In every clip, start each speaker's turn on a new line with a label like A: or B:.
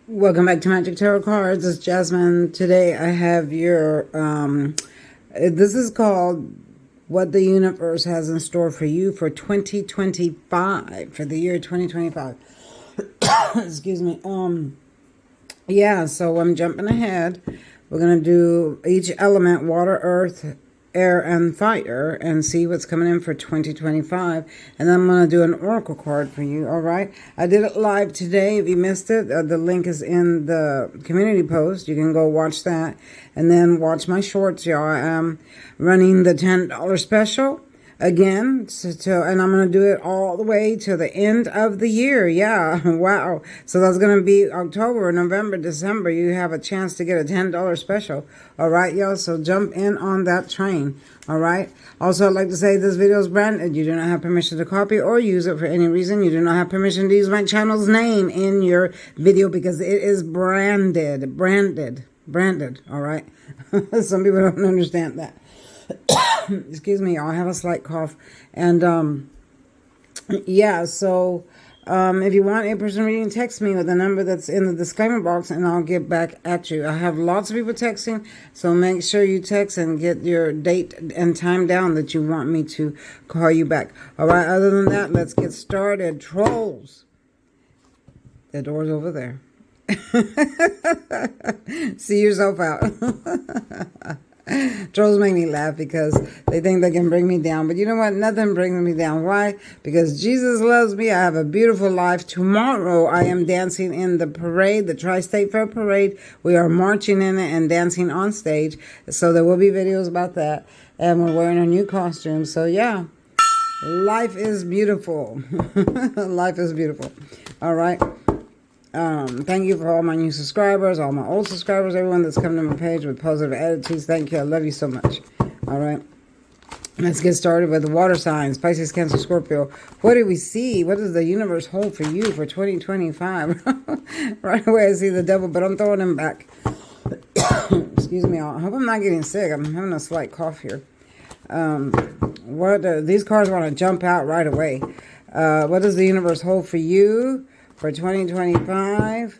A: Welcome back to Magic Tarot Cards. It's Jasmine. Today I have your, this is called What the Universe Has in Store for You for 2025, for the year 2025. Excuse me. Yeah, so I'm jumping ahead. We're going to do each element, water, earth, air, and fire, and see what's coming in for 2025. And then I'm going to do an oracle card for you, all right? I did it live today. If you missed it, the link is in the community post. You can go watch that. And then watch my shorts, y'all. I am running the $10 special again, and I'm going to do it all the way to the end of the year. Yeah, wow. So that's going to be October, November, December. You have a chance to get a $10 special. All right, y'all. So jump in on that train. All right. Also, I'd like to say this video is branded. You do not have permission to copy or use it for any reason. You do not have permission to use my channel's name in your video because it is branded. All right. Some people don't understand that. Excuse me, I have a slight cough. And yeah, so if you want a person reading, text me with the number that's in the disclaimer box and I'll get back at you. I have lots of people texting, so make sure you text and get your date and time down that you want me to call you back. All right, other than that, let's get started. Trolls. The door's over there. See yourself out. Trolls make me laugh because they think they can bring me down. But you know what? Nothing brings me down. Why? Because Jesus loves me. I have a beautiful life. Tomorrow, I am dancing in the parade, the Tri-State Fair Parade. We are marching in it and dancing on stage. So there will be videos about that. And we're wearing our new costumes. So yeah, life is beautiful. Life is beautiful. All right. Thank you for all my new subscribers, all my old subscribers, everyone that's come to my page with positive attitudes. Thank you. I love you so much. All right. Let's get started with the water signs. Pisces, Cancer, Scorpio. What do we see? What does the universe hold for you for 2025? Right away I see the devil, but I'm throwing him back. Excuse me. I hope I'm not getting sick. I'm having a slight cough here. These cards want to jump out right away. What does the universe hold for you for 2025,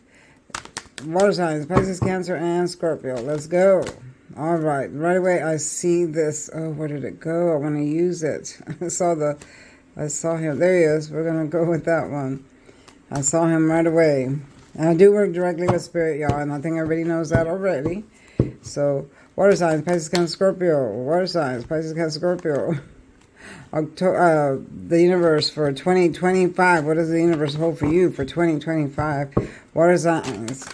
A: water signs, Pisces, Cancer, and Scorpio. Let's go. All right. Right away, I see this. Oh, where did it go? I want to use it. I saw him. There he is. We're going to go with that one. I saw him right away. And I do work directly with Spirit, y'all, and I think everybody knows that already. So, water signs, Pisces, Cancer, Scorpio. Water signs, Pisces, Cancer, Scorpio. The universe for 2025. What does the universe hold for you for 2025? Water signs,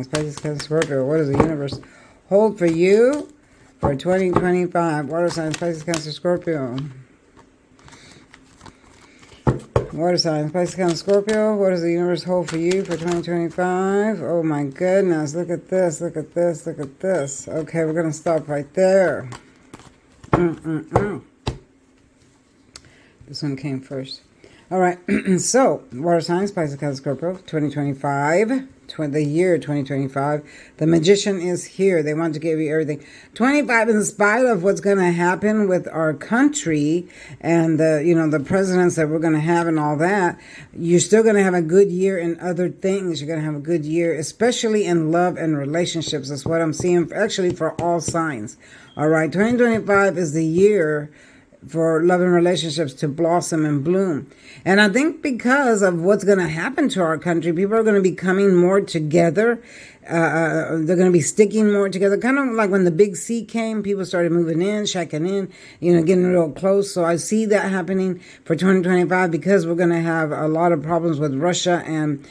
A: Pisces, Cancer, Scorpio. What does the universe hold for you for 2025? Water signs, Pisces, Cancer, Scorpio. Water signs, Pisces, Cancer, Scorpio. What does the universe hold for you for 2025? Oh my goodness, look at this, look at this, look at this. Okay, we're going to stop right there. This one came first. All right. So, water signs, Pisces, Cancer, Scorpio, 2025. The year 2025. The magician is here. They want to give you everything. 25, in spite of what's going to happen with our country and the presidents that we're going to have and all that, you're still going to have a good year in other things. You're going to have a good year, especially in love and relationships. That's what I'm seeing, actually, for all signs. All right. 2025 is the year for love and relationships to blossom and bloom. And I think because of what's going to happen to our country, people are going to be coming more together. They're going to be sticking more together. Kind of like when the big C came, people started moving in, checking in, getting real close. So I see that happening for 2025 because we're going to have a lot of problems with Russia and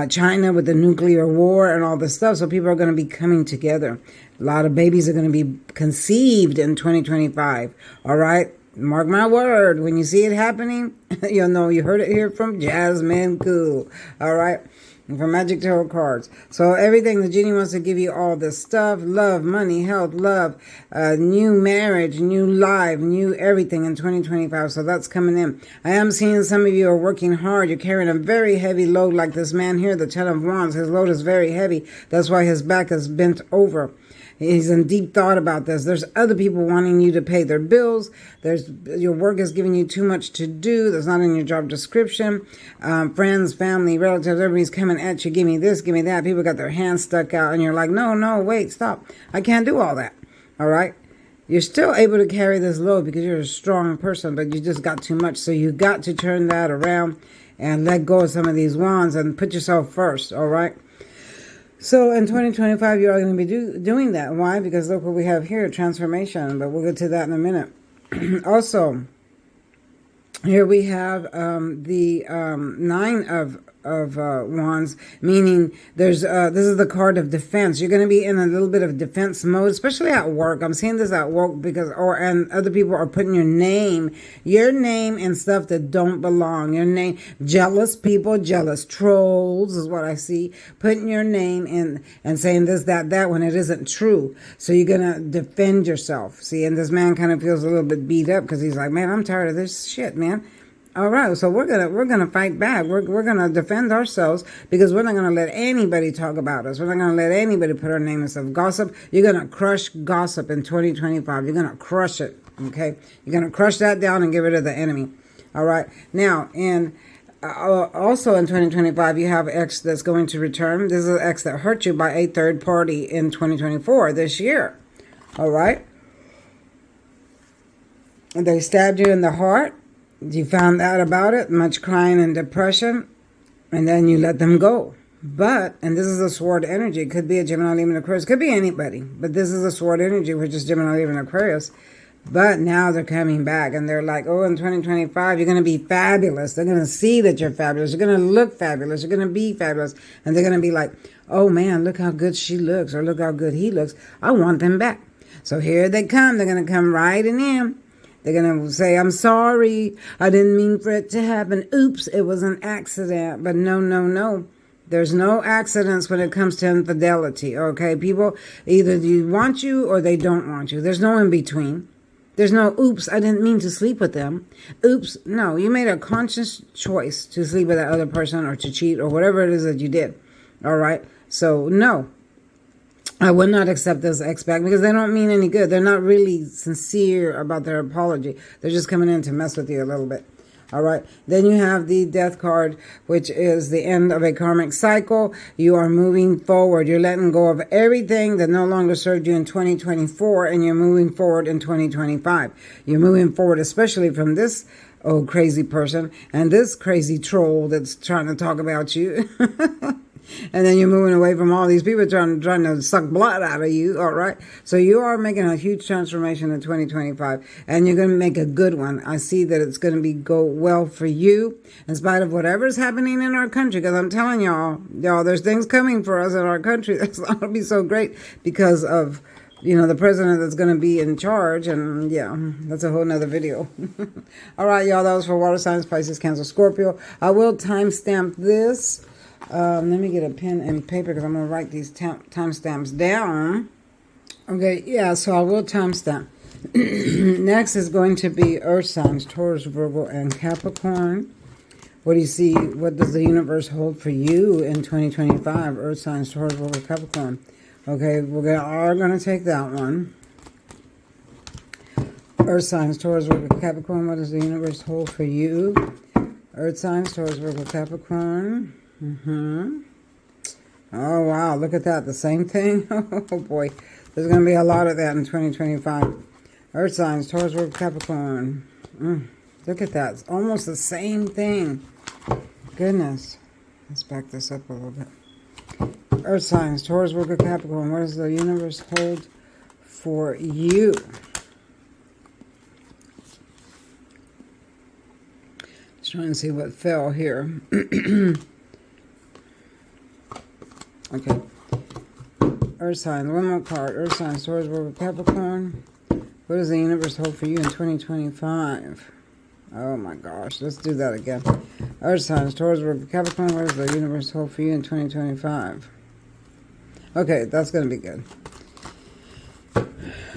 A: China with the nuclear war and all this stuff. So people are going to be coming together. A lot of babies are going to be conceived in 2025. All right. Mark my word, when you see it happening, you'll know you heard it here from Jasmine Cool. All right? And from Magic Tarot Cards. So everything, the genie wants to give you all this stuff. Love, money, health, love, new marriage, new life, new everything in 2025. So that's coming in. I am seeing some of you are working hard. You're carrying a very heavy load like this man here, the Ten of Wands. His load is very heavy. That's why his back is bent over. He's in deep thought about this. There's other people wanting you to pay their bills. Your work is giving you too much to do. That's not in your job description. Friends, family, relatives, everybody's coming going at you, give me this, give me that. People got their hands stuck out, and you're like, no, no, wait, stop. I can't do all that. All right? You're still able to carry this load because you're a strong person, but you just got too much. So you got to turn that around and let go of some of these wands and put yourself first, all right? So in 2025, you are going to be doing that. Why? Because look what we have here, transformation, but we'll get to that in a minute. Also, here we have the nine of wands, meaning there's this is the card of defense. You're going to be in a little bit of defense mode, especially at work. I'm seeing this at work because, and other people are putting your name in stuff that don't belong. Your name, jealous people, jealous trolls is what I see, putting your name in and saying this, that when it isn't true. So you're going to defend yourself. See, and this man kind of feels a little bit beat up because he's like, man, I'm tired of this shit, man. All right, so we're gonna fight back. We're gonna defend ourselves because we're not gonna let anybody talk about us. We're not gonna let anybody put our name in stuff. Gossip, you're gonna crush gossip in 2025. You're gonna crush it. Okay, you're gonna crush that down and get rid of the enemy. All right. Now, also in 2025, you have X that's going to return. This is an X that hurt you by a third party in 2024 this year. All right. And they stabbed you in the heart. You found out about it, much crying and depression, and then you let them go. But, and this is a sword energy, it could be a Gemini, Libra, Aquarius, could be anybody, but this is a sword energy, which is Gemini, Libra, Aquarius. But now they're coming back, and they're like, oh, in 2025, you're going to be fabulous. They're going to see that you're fabulous. You're going to look fabulous. You're going to be fabulous. And they're going to be like, oh, man, look how good she looks, or look how good he looks. I want them back. So here they come. They're going to come riding in. They're going to say, I'm sorry, I didn't mean for it to happen. Oops, it was an accident. But no, no, no. There's no accidents when it comes to infidelity, okay? People either want you or they don't want you. There's no in between. There's no, oops, I didn't mean to sleep with them. Oops, no, you made a conscious choice to sleep with that other person or to cheat or whatever it is that you did, all right? So, no. I would not accept this X back because they don't mean any good. They're not really sincere about their apology. They're just coming in to mess with you a little bit. All right. Then you have the Death card, which is the end of a karmic cycle. You are moving forward. You're letting go of everything that no longer served you in 2024, and you're moving forward in 2025. You're moving forward, especially from this old crazy person and this crazy troll that's trying to talk about you. And then you're moving away from all these people trying to suck blood out of you, all right? So you are making a huge transformation in 2025, and you're going to make a good one. I see that it's going to go well for you, in spite of whatever's happening in our country, because I'm telling y'all, there's things coming for us in our country that's not going to be so great because of, the president that's going to be in charge, and yeah, that's a whole nother video. All right, y'all, that was for water signs, Pisces, Cancer, Scorpio. I will timestamp this. Let me get a pen and paper because I'm going to write these timestamps down. Okay, yeah, so I will timestamp. Next is going to be Earth signs, Taurus, Virgo, and Capricorn. What do you see? What does the universe hold for you in 2025? Earth signs, Taurus, Virgo, Capricorn. Okay, we're going to take that one. Earth signs, Taurus, Virgo, Capricorn. What does the universe hold for you? Earth signs, Taurus, Virgo, Capricorn. Oh, wow. Look at that. The same thing. Oh, boy. There's going to be a lot of that in 2025. Earth signs, Taurus, Virgo, Capricorn. Look at that. It's almost the same thing. Goodness. Let's back this up a little bit. Earth signs, Taurus, Virgo, Capricorn. What does the universe hold for you? Just trying to see what fell here. Okay. Earth signs, one more card. Earth signs, Taurus, Virgo, Capricorn. What does the universe hold for you in 2025? Oh my gosh, let's do that again. Earth signs, Taurus, Virgo, Capricorn. What does the universe hold for you in 2025? Okay, that's going to be good.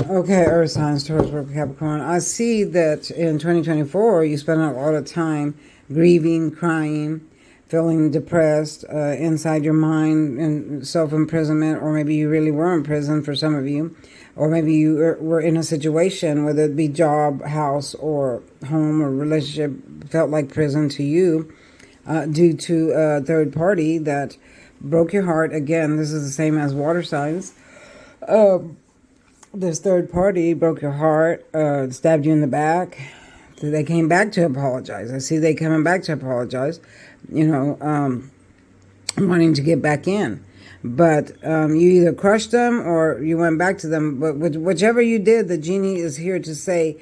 A: Okay, Earth signs, Taurus, Virgo, Capricorn. I see that in 2024, you spent a lot of time grieving, crying, feeling depressed inside your mind and self-imprisonment, or maybe you really were in prison for some of you, or maybe you were in a situation, whether it be job, house, or home, or relationship, felt like prison to you due to a third party that broke your heart. Again, this is the same as water signs. This third party broke your heart, stabbed you in the back. They came back to apologize. I see they coming back to apologize, wanting to get back in. But you either crushed them or you went back to them. But whichever you did, the genie is here to say,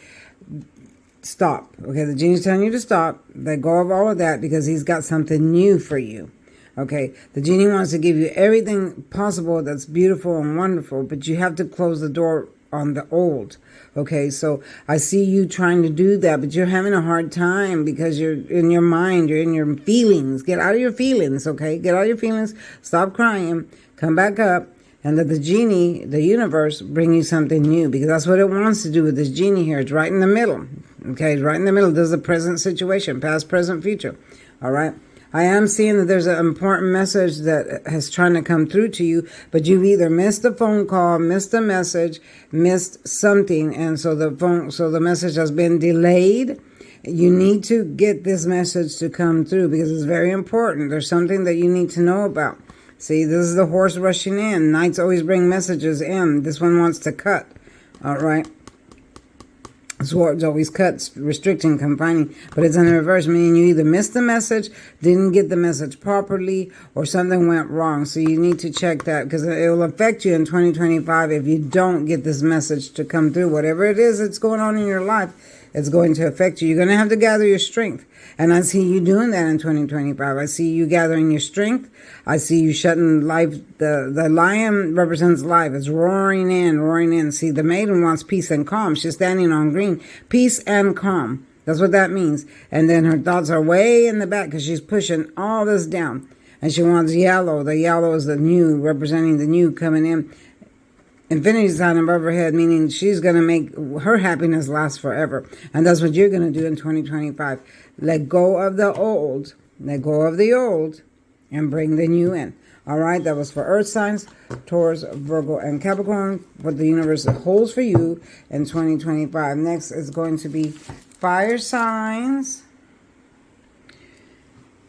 A: stop. Okay, the genie's telling you to stop. Let go of all of that because he's got something new for you. Okay, the genie wants to give you everything possible that's beautiful and wonderful, but you have to close the door on the old. Okay, so I see you trying to do that, but you're having a hard time because you're in your mind, you're in your feelings. Get out of your feelings, okay? Get out of your feelings, stop crying, come back up, and let the genie, the universe, bring you something new, because that's what it wants to do with this genie here. It's right in the middle, okay? It's right in the middle. This is the present situation, past, present, future, all right? I am seeing that there's an important message that has trying to come through to you, but you've either missed a phone call, missed a message, missed something, and so the message has been delayed. You need to get this message to come through because it's very important. There's something that you need to know about. See, this is the horse rushing in. Knights always bring messages in. This one wants to cut, all right? Swords always cuts, restricting, confining, but it's in the reverse, meaning you either missed the message, didn't get the message properly, or something went wrong. So you need to check that because it will affect you in 2025 if you don't get this message to come through. Whatever it is that's going on in your life, it's going to affect you. You're going to have to gather your strength. And I see you doing that in 2025. I see you gathering your strength. I see you shutting life. The lion represents life. It's roaring in, roaring in. See, the maiden wants peace and calm. She's standing on green. Peace and calm. That's what that means. And then her thoughts are way in the back because she's pushing all this down. And she wants yellow. The yellow is the new, representing the new coming in. Infinity sign above her head, meaning she's going to make her happiness last forever. And that's what you're going to do in 2025. Let go of the old. Let go of the old and bring the new in. All right, that was for Earth signs, Taurus, Virgo, and Capricorn. What the universe holds for you in 2025. Next is going to be fire signs.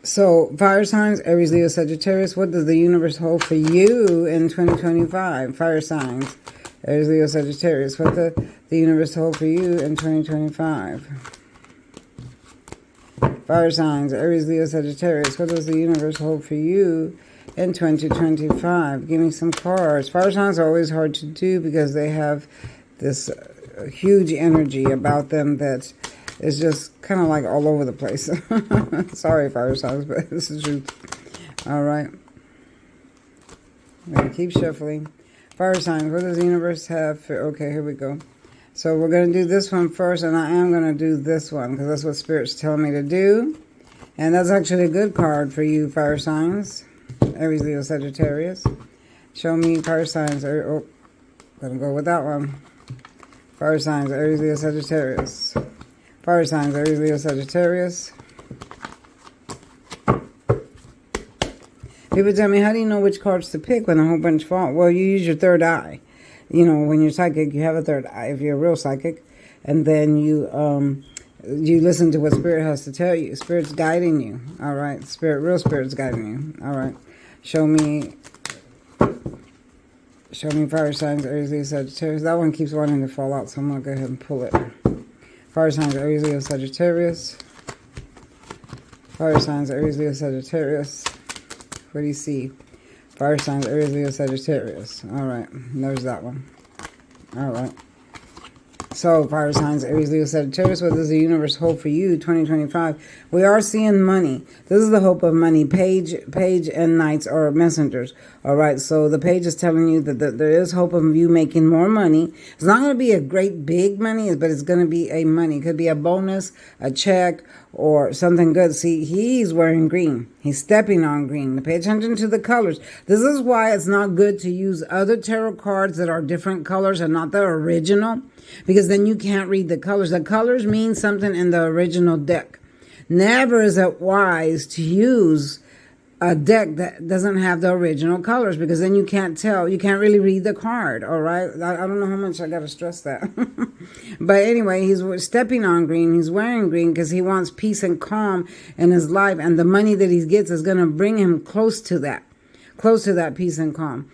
A: So, fire signs, Aries, Leo, Sagittarius. What does the universe hold for you in 2025? Fire signs, Aries, Leo, Sagittarius. What does the universe hold for you in 2025? Fire signs, Aries, Leo, Sagittarius. What does the universe hold for you in 2025? Give me some cards. Fire signs are always hard to do because they have this huge energy about them that is just kind of like all over the place. Sorry, fire signs, but this is true. All right. I'm going to keep shuffling. Fire signs, what does the universe have for... Okay, here we go. So we're going to do this one first, and I am going to do this one because that's what Spirit's telling me to do. And that's actually a good card for you, fire signs. Aries, Leo, Sagittarius. Show me fire signs. Oh, going to go with that one. Fire signs, Aries, Leo, Sagittarius. Fire signs, Aries, Leo, Sagittarius. People tell me, how do you know which cards to pick when a whole bunch fall? Well, you use your third eye. You know, when you're psychic, you have a third eye if you're a real psychic. And then you listen to what Spirit has to tell you. Spirit's guiding you. All right. Real Spirit's guiding you. All right. Show me fire signs, Aries, Leo, Sagittarius. That one keeps wanting to fall out, so I'm going to go ahead and pull it. Fire signs, Aries, Leo, Sagittarius. Fire signs, Aries, Leo, Sagittarius. What do you see? Fire signs, Aries, Leo, Sagittarius. All right. There's that one. All right. So, fire signs, Aries, Leo, Sagittarius. What does the universe hold for you, 2025? We are seeing money. This is the hope of money. Page and Knights are messengers. All right. So, the page is telling you that there is hope of you making more money. It's not going to be a great big money, but it's going to be a money. It could be a bonus, a check, or something good. See, he's wearing green. He's stepping on green. Pay attention to the colors. This is why it's not good to use other tarot cards that are different colors and not the original, because then you can't read the colors. The colors mean something in the original deck. Never is it wise to use a deck that doesn't have the original colors, because then you can't tell. You can't really read the card, all right? I don't know how much I got to stress that. But anyway, he's stepping on green. He's wearing green because he wants peace and calm in his life, and the money that he gets is going to bring him close to that. close to that peace and calm,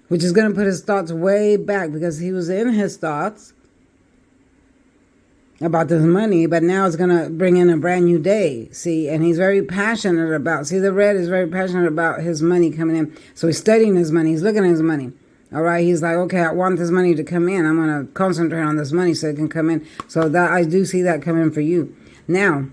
A: which is going to put his thoughts way back, because he was in his thoughts about this money, but now it's going to bring in a brand new day, see, and he's very passionate about, see, the red is very passionate about his money coming in, so he's studying his money, he's looking at his money, all right, he's like, okay, I want this money to come in, I'm going to concentrate on this money so it can come in, so that I do see that come in for you. Now,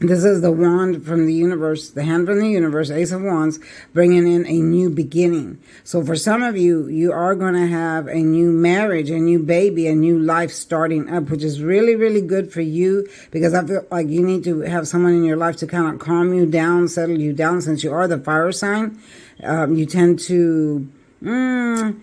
A: this is the wand from the universe, the hand from the universe, Ace of Wands, bringing in a new beginning. So for some of you, you are going to have a new marriage, a new baby, a new life starting up, which is really, really good for you, because I feel like you need to have someone in your life to kind of calm you down, settle you down, since you are the fire sign. You tend to kind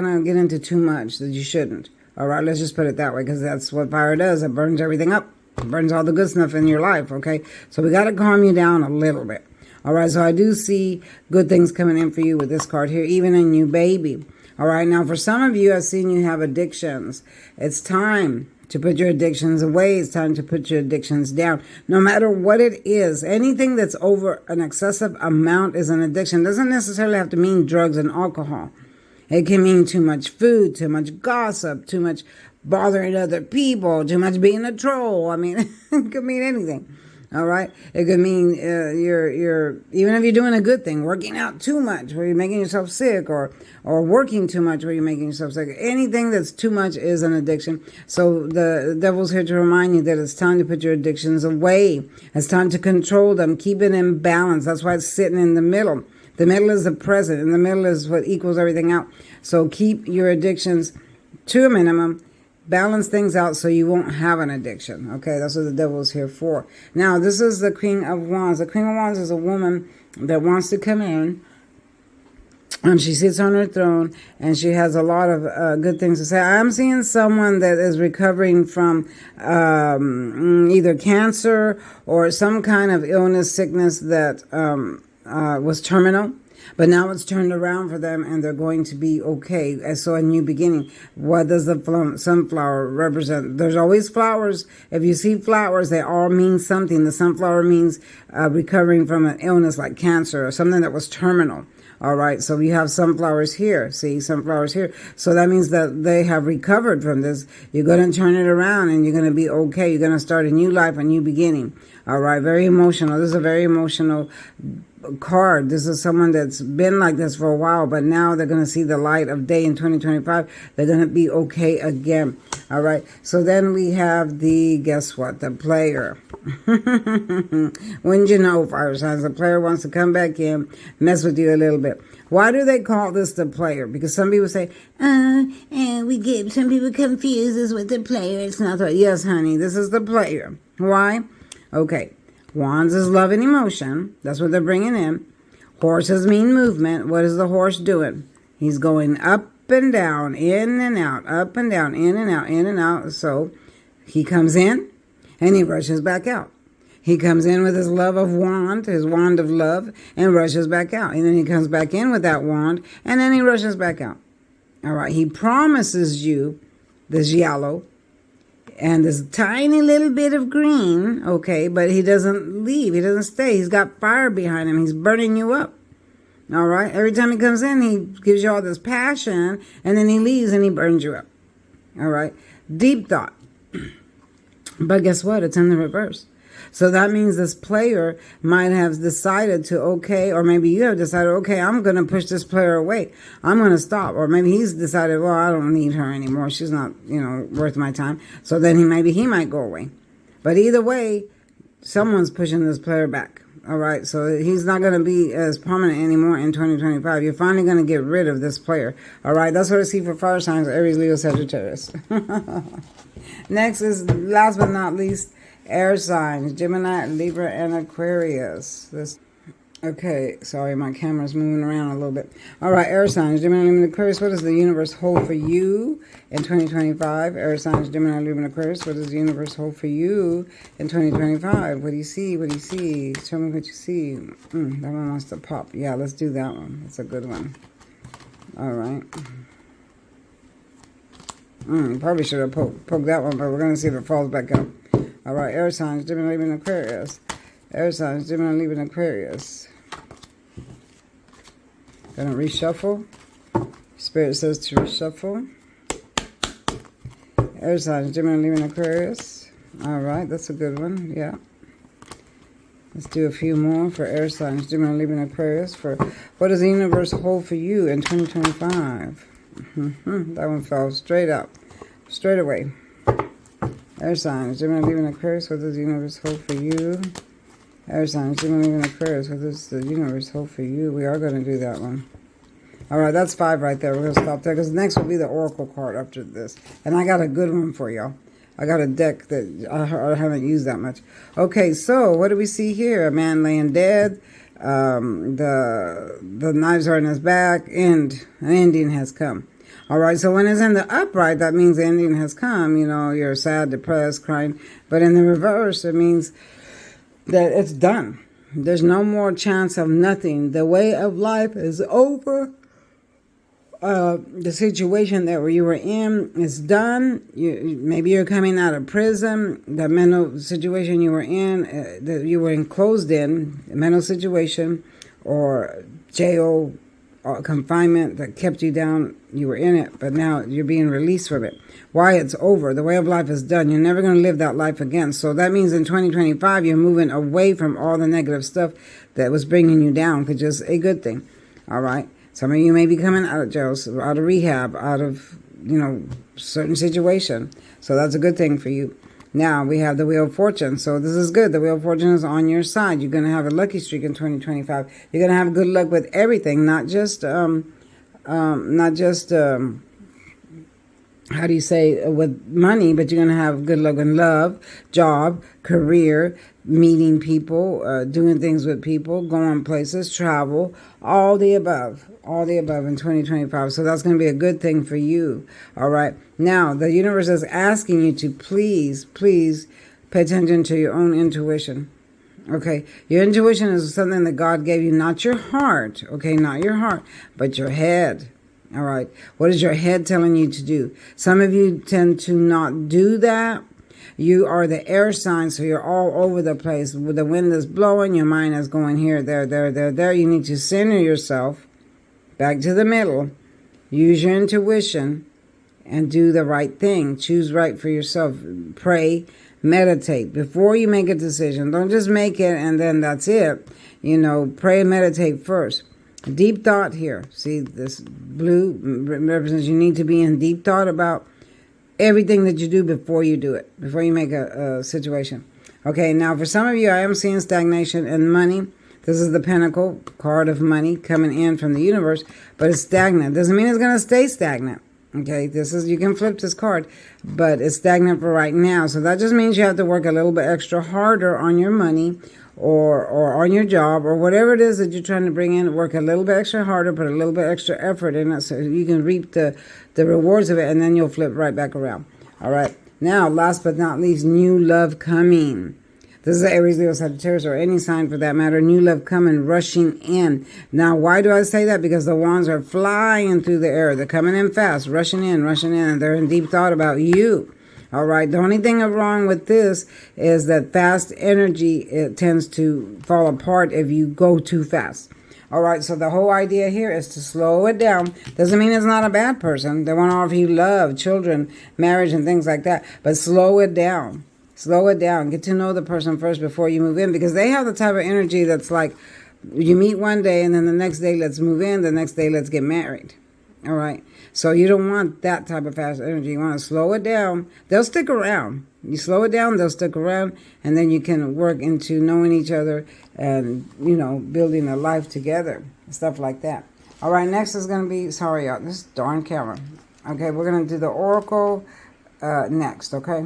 A: of get into too much that you shouldn't. All right, let's just put it that way, because that's what fire does. It burns everything up. Burns all the good stuff in your life, okay? So we got to calm you down a little bit. All right, so I do see good things coming in for you with this card here, even a new baby. All right, now for some of you, I've seen you have addictions. It's time to put your addictions away. It's time to put your addictions down. No matter what it is, anything that's over an excessive amount is an addiction. Doesn't necessarily have to mean drugs and alcohol. It can mean too much food, too much gossip, too much bothering other people, too much being a troll. I mean, it could mean anything. All right. It could mean you're even if you're doing a good thing, working out too much where you're making yourself sick, or working too much where you're making yourself sick. Anything that's too much is an addiction. So the devil's here to remind you that it's time to put your addictions away. It's time to control them. Keep it in balance. That's why it's sitting in the middle. The middle is the present, and the middle is what equals everything out. So keep your addictions to a minimum. Balance things out so you won't have an addiction. Okay, that's what the devil is here for. Now, this is the Queen of Wands. The Queen of Wands is a woman that wants to come in. She sits on her throne, and she has a lot of good things to say. I'm seeing someone that is recovering from either cancer or some kind of illness, sickness that was terminal. But now it's turned around for them, and they're going to be okay. So a new beginning. What does the sunflower represent? There's always flowers. If you see flowers, they all mean something. The sunflower means recovering from an illness like cancer or something that was terminal. All right, so we have sunflowers here. See, sunflowers here. So that means that they have recovered from this. You're going to turn it around, and you're going to be okay. You're going to start a new life, a new beginning. All right, very emotional. This is a very emotional card. This is someone that's been like this for a while, but now they're going to see the light of day in 2025. They're going to be okay again. All right, so then we have guess what? The player. Wouldn't you know, fire signs, the player wants to come back in, mess with you a little bit. Why do they call this the player? Because some people say, and some people confuse this with the player. It's not the, yes, honey, this is the player. Why? Okay. Wands is love and emotion. That's what they're bringing in. Horses mean movement. What is the horse doing? He's going up and down, in and out, up and down, in and out, in and out. So he comes in and he rushes back out. He comes in with his love of wand, his wand of love, and rushes back out. And then he comes back in with that wand, and then he rushes back out. All right. He promises you this yellow and this tiny little bit of green, okay, but he doesn't leave. He doesn't stay. He's got fire behind him. He's burning you up, all right? Every time he comes in, he gives you all this passion, and then he leaves and he burns you up, all right? Deep thought. But guess what? It's in the reverse. So that means this player might have decided to, okay, or maybe you have decided, okay, I'm going to push this player away. I'm going to stop. Or maybe he's decided, well, I don't need her anymore. She's not, worth my time. So then he might go away. But either way, someone's pushing this player back. All right, so he's not going to be as prominent anymore in 2025. You're finally going to get rid of this player. All right, that's what I see for fire signs, Aries, Leo, Sagittarius. Next is, last but not least, air signs, Gemini, Libra, and Aquarius. Okay, sorry, my camera's moving around a little bit. All right, air signs, Gemini, Libra, and Aquarius. What does the universe hold for you in 2025? Air signs, Gemini, Libra, and Aquarius. What does the universe hold for you in 2025? What do you see? What do you see? Tell me what you see. That one wants to pop. Yeah, let's do that one. That's a good one. All right. Probably should have poked that one, but we're going to see if it falls back up. All right, air signs, Gemini, Libra, and Aquarius. Air signs, Gemini, Libra, and Aquarius. Gonna reshuffle. Spirit says to reshuffle. Air signs, Gemini, Libra, and Aquarius. All right, that's a good one. Yeah. Let's do a few more for air signs, Gemini, Libra, and Aquarius. For what does the universe hold for you in 2025? That one fell straight up, straight away. Air signs, Gemini, Libra, and Aquarius. What does the universe hold for you? Air signs, Gemini, Libra, and Aquarius. What does the universe hold for you? We are going to do that one. All right, that's 5 right there. We're going to stop there because next will be the Oracle card after this. And I got a good one for y'all. I got a deck that I haven't used that much. Okay, so what do we see here? A man laying dead. The knives are in his back, and an ending has come. All right, so when it's in the upright, that means the ending has come. You know, you're sad, depressed, crying. But in the reverse, it means that it's done. There's no more chance of nothing. The way of life is over. The situation that you were in is done. Maybe you're coming out of prison. The mental situation you were in, that you were enclosed in, a mental situation, or jail, or confinement that kept you down. You were in it, but now you're being released from it. Why? It's over. The way of life is done. You're never going to live that life again. So that means in 2025, you're moving away from all the negative stuff that was bringing you down, which is a good thing. All right. Some of you may be coming out of jail, out of rehab, out of, certain situation. So that's a good thing for you. Now we have the Wheel of Fortune. So this is good. The Wheel of Fortune is on your side. You're going to have a lucky streak in 2025. You're going to have good luck with everything, not just how do you say, with money, but you're going to have good luck in love, job, career, meeting people, doing things with people, going places, travel, all the above in 2025. So that's going to be a good thing for you. All right. Now, the universe is asking you to please pay attention to your own intuition. Okay. Your intuition is something that God gave you, not your heart. Okay. Not your heart, but your head. All right. What is your head telling you to do? Some of you tend to not do that. You are the air sign, so you're all over the place. The wind is blowing, your mind is going here, there. You need to center yourself back to the middle. Use your intuition and do the right thing. Choose right for yourself. Pray, meditate before you make a decision. Don't just make it and then that's it. Pray and meditate first. Deep thought here. See, this blue represents you need to be in deep thought about everything that you do before you do it, before you make a situation. Okay, now for some of you, I am seeing stagnation in money. This is the Pentacle card of money coming in from the universe, but it's stagnant. Doesn't mean it's going to stay stagnant. Okay, you can flip this card, but it's stagnant for right now. So that just means you have to work a little bit extra harder on your money or on your job or whatever it is that you're trying to bring in. Work a little bit extra harder, put a little bit extra effort in it so you can reap the rewards of it, and then you'll flip right back around. All right. Now, last but not least, new love coming. This is Aries, Leo, Sagittarius, or any sign for that matter. New love coming, rushing in. Now, why do I say that? Because the wands are flying through the air. They're coming in fast, rushing in, and they're in deep thought about you. All right. The only thing wrong with this is that fast energy, it tends to fall apart if you go too fast. All right. So the whole idea here is to slow it down. Doesn't mean it's not a bad person. They want to offer you love, children, marriage, and things like that. But slow it down. Slow it down. Get to know the person first before you move in, because they have the type of energy that's like you meet one day and then the next day let's move in, the next day let's get married. All right. So you don't want that type of fast energy. You want to slow it down. They'll stick around. You slow it down, they'll stick around, and then you can work into knowing each other and, building a life together, stuff like that. All right, next is going to be, sorry, y'all, this darn camera. Okay, we're going to do the Oracle next, okay?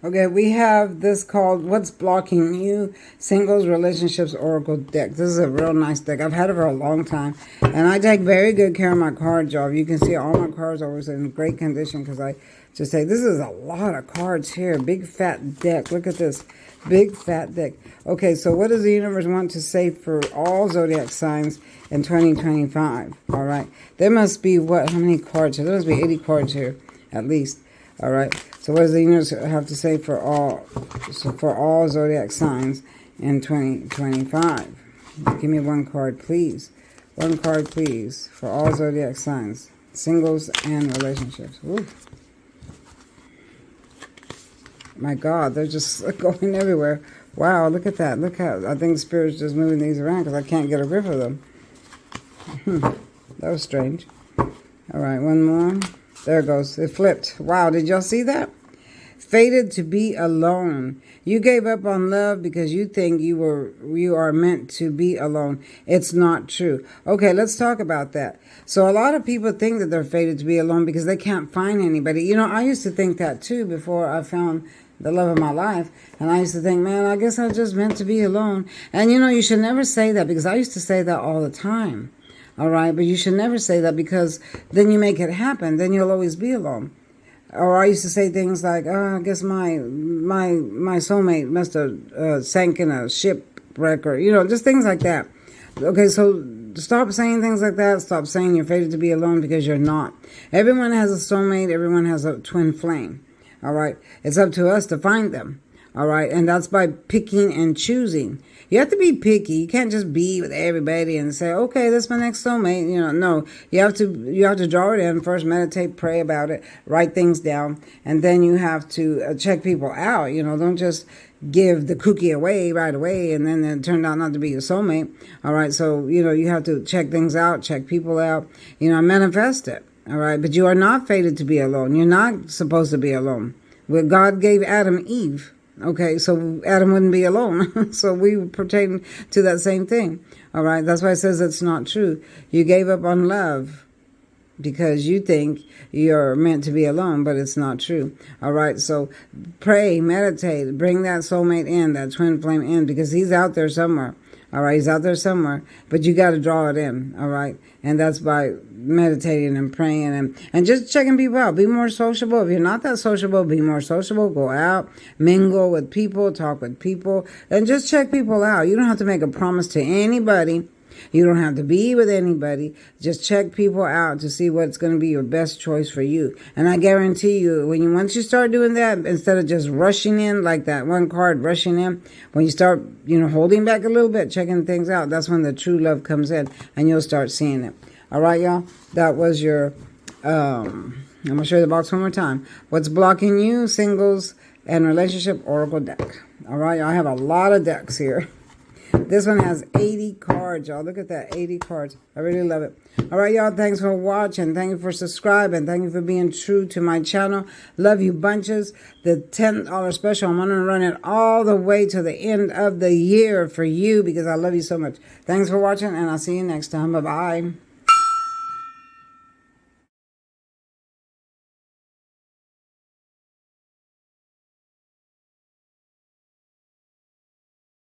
A: Okay, we have this called What's Blocking You? Singles Relationships Oracle deck. This is a real nice deck. I've had it for a long time. And I take very good care of my cards, y'all. You can see all my cards are always in great condition because I just say, this is a lot of cards here. Big fat deck. Look at this. Big fat deck. Okay, so what does the universe want to say for all zodiac signs in 2025? All right. There must be, how many cards here? There must be 80 cards here, at least. All right. So what does the universe have to say for all zodiac signs in 2025? Give me one card, please. One card, please, for all zodiac signs, singles and relationships. Ooh. My God, they're just going everywhere. Wow, look at that. Look how, I think Spirit's just moving these around because I can't get a grip of them. That was strange. All right, one more. There it goes. It flipped. Wow, did y'all see that? Fated to be alone. You gave up on love because you think you are meant to be alone. It's not true. Okay, let's talk about that. So a lot of people think that they're fated to be alone because they can't find anybody. You know, I used to think that too before I found the love of my life. And I used to think, man, I guess I just meant to be alone. And you know, you should never say that because I used to say that all the time. All right, but you should never say that because then you make it happen. Then you'll always be alone. Or I used to say things like, oh, I guess my soulmate must have sank in a shipwreck, or, you know, just things like that. Okay, so stop saying things like that. Stop saying you're fated to be alone because you're not. Everyone has a soulmate. Everyone has a twin flame. All right, it's up to us to find them. All right, and that's by picking and choosing. You have to be picky. You can't just be with everybody and say, okay, that's my next soulmate. You know, no. You have to draw it in first, meditate, pray about it, write things down, and then you have to check people out. You know, don't just give the cookie away right away and then it turned out not to be your soulmate. All right, so, you know, you have to check things out, check people out, you know, manifest it. All right, but you are not fated to be alone. You're not supposed to be alone. Well, God gave Adam Eve. Okay, so Adam wouldn't be alone. So we pertain to that same thing. All right, that's why it says it's not true. You gave up on love because you think you're meant to be alone, but it's not true. All right, so pray, meditate, bring that soulmate in, that twin flame in, because he's out there somewhere. All right, he's out there somewhere, but you got to draw it in. All right, and that's by meditating and praying and just checking people out. Be more sociable. If you're not that sociable, be more sociable. Go out, mingle with people, talk with people, and just check people out. You don't have to make a promise to anybody. You don't have to be with anybody. Just check people out to see what's going to be your best choice for you. And I guarantee you, once you start doing that, instead of just rushing in like that one card, rushing in, when you start, you know, holding back a little bit, checking things out, that's when the true love comes in and you'll start seeing it. All right, y'all? That was your, I'm going to show you the box one more time. What's blocking you? Singles and relationship oracle deck. All right, I have a lot of decks here. This one has 80 cards, y'all. Look at that, 80 cards. I really love it. All right, y'all, thanks for watching. Thank you for subscribing. Thank you for being true to my channel. Love you bunches. The $10 special, I'm going to run it all the way to the end of the year for you because I love you so much. Thanks for watching, and I'll see you next time. Bye-bye.